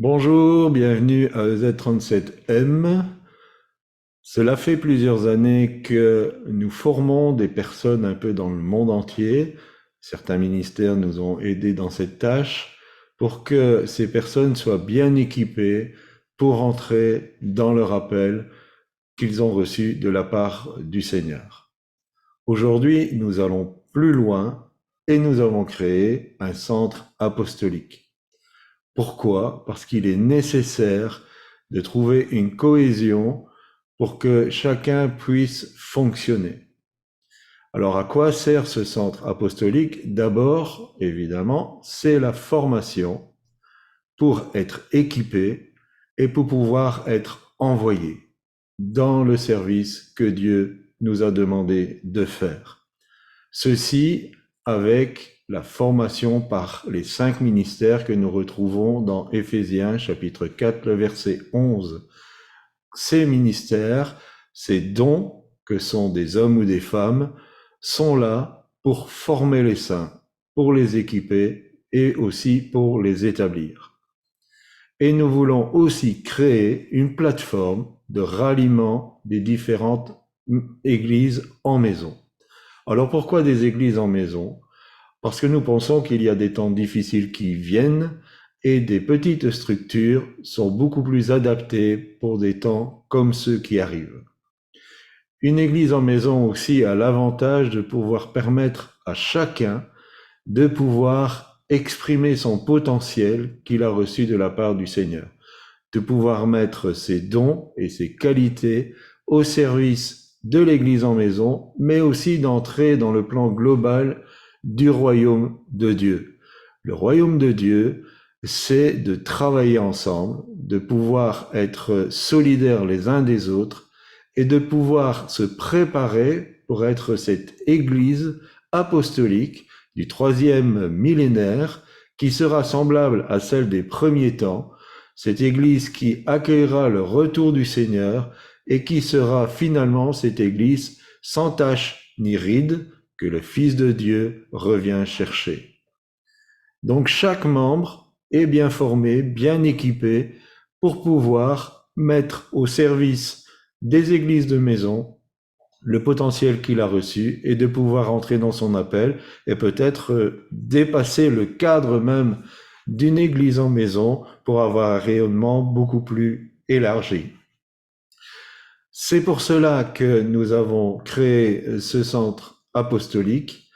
Bonjour, bienvenue à EZ37M. Cela fait plusieurs années que nous formons des personnes un peu dans le monde entier. Certains ministères nous ont aidés dans cette tâche pour que ces personnes soient bien équipées pour entrer dans leur appel qu'ils ont reçu de la part du Seigneur. Aujourd'hui, nous allons plus loin et nous avons créé un centre apostolique. Pourquoi? Parce qu'il est nécessaire de trouver une cohésion pour que chacun puisse fonctionner. Alors à quoi sert ce centre apostolique? D'abord, évidemment, c'est la formation pour être équipé et pour pouvoir être envoyé dans le service que Dieu nous a demandé de faire. Ceci avec la formation par les 5 ministères que nous retrouvons dans Éphésiens chapitre 4, le verset 11. Ces ministères, ces dons que sont des hommes ou des femmes, sont là pour former les saints, pour les équiper et aussi pour les établir. Et nous voulons aussi créer une plateforme de ralliement des différentes églises en maison. Alors pourquoi des églises en maison? Parce que nous pensons qu'il y a des temps difficiles qui viennent et des petites structures sont beaucoup plus adaptées pour des temps comme ceux qui arrivent. Une église en maison aussi a l'avantage de pouvoir permettre à chacun de pouvoir exprimer son potentiel qu'il a reçu de la part du Seigneur, de pouvoir mettre ses dons et ses qualités au service de l'église en maison, mais aussi d'entrer dans le plan global du royaume de Dieu. Le royaume de Dieu, c'est de travailler ensemble, de pouvoir être solidaires les uns des autres et de pouvoir se préparer pour être cette église apostolique du 3e millénaire qui sera semblable à celle des premiers temps, cette église qui accueillera le retour du Seigneur et qui sera finalement cette église sans tache ni ride que le Fils de Dieu revient chercher. Donc chaque membre est bien formé, bien équipé pour pouvoir mettre au service des églises de maison le potentiel qu'il a reçu et de pouvoir entrer dans son appel et peut-être dépasser le cadre même d'une église en maison pour avoir un rayonnement beaucoup plus élargi. C'est pour cela que nous avons créé ce centre apostolique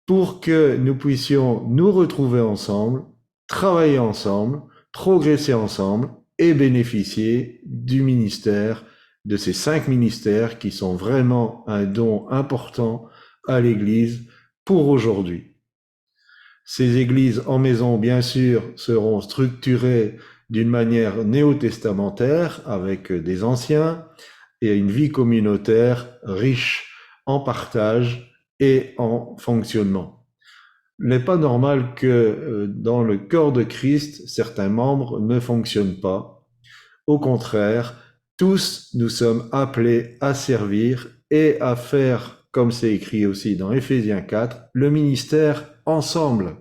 pour que nous puissions nous retrouver ensemble, travailler ensemble, progresser ensemble et bénéficier du ministère, de ces 5 ministères qui sont vraiment un don important à l'Église pour aujourd'hui. Ces églises en maison, bien sûr, seront structurées d'une manière néo-testamentaire avec des anciens et une vie communautaire riche en partage et en fonctionnement. Il n'est pas normal que dans le corps de Christ, certains membres ne fonctionnent pas. Au contraire, tous nous sommes appelés à servir et à faire, comme c'est écrit aussi dans Éphésiens 4, le ministère ensemble.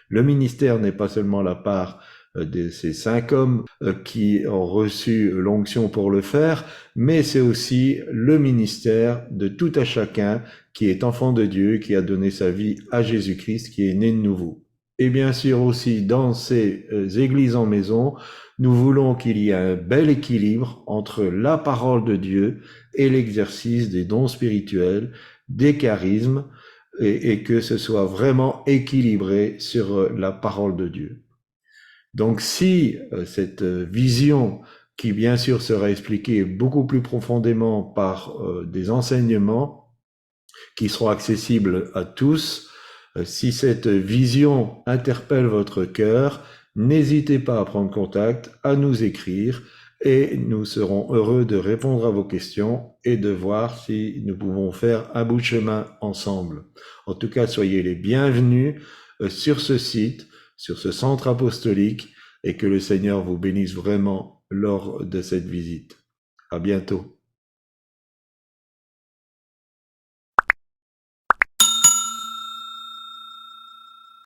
Le ministère n'est pas seulement la part de ces 5 hommes qui ont reçu l'onction pour le faire, mais c'est aussi le ministère de tout à chacun qui est enfant de Dieu, qui a donné sa vie à Jésus-Christ, qui est né de nouveau. Et bien sûr aussi dans ces églises en maison, nous voulons qu'il y ait un bel équilibre entre la parole de Dieu et l'exercice des dons spirituels, des charismes, et que ce soit vraiment équilibré sur la parole de Dieu. Donc si cette vision, qui bien sûr sera expliquée beaucoup plus profondément par des enseignements qui seront accessibles à tous, si cette vision interpelle votre cœur, n'hésitez pas à prendre contact, à nous écrire, et nous serons heureux de répondre à vos questions et de voir si nous pouvons faire un bout de chemin ensemble. En tout cas, soyez les bienvenus sur ce site, sur ce centre apostolique, et que le Seigneur vous bénisse vraiment lors de cette visite. À bientôt.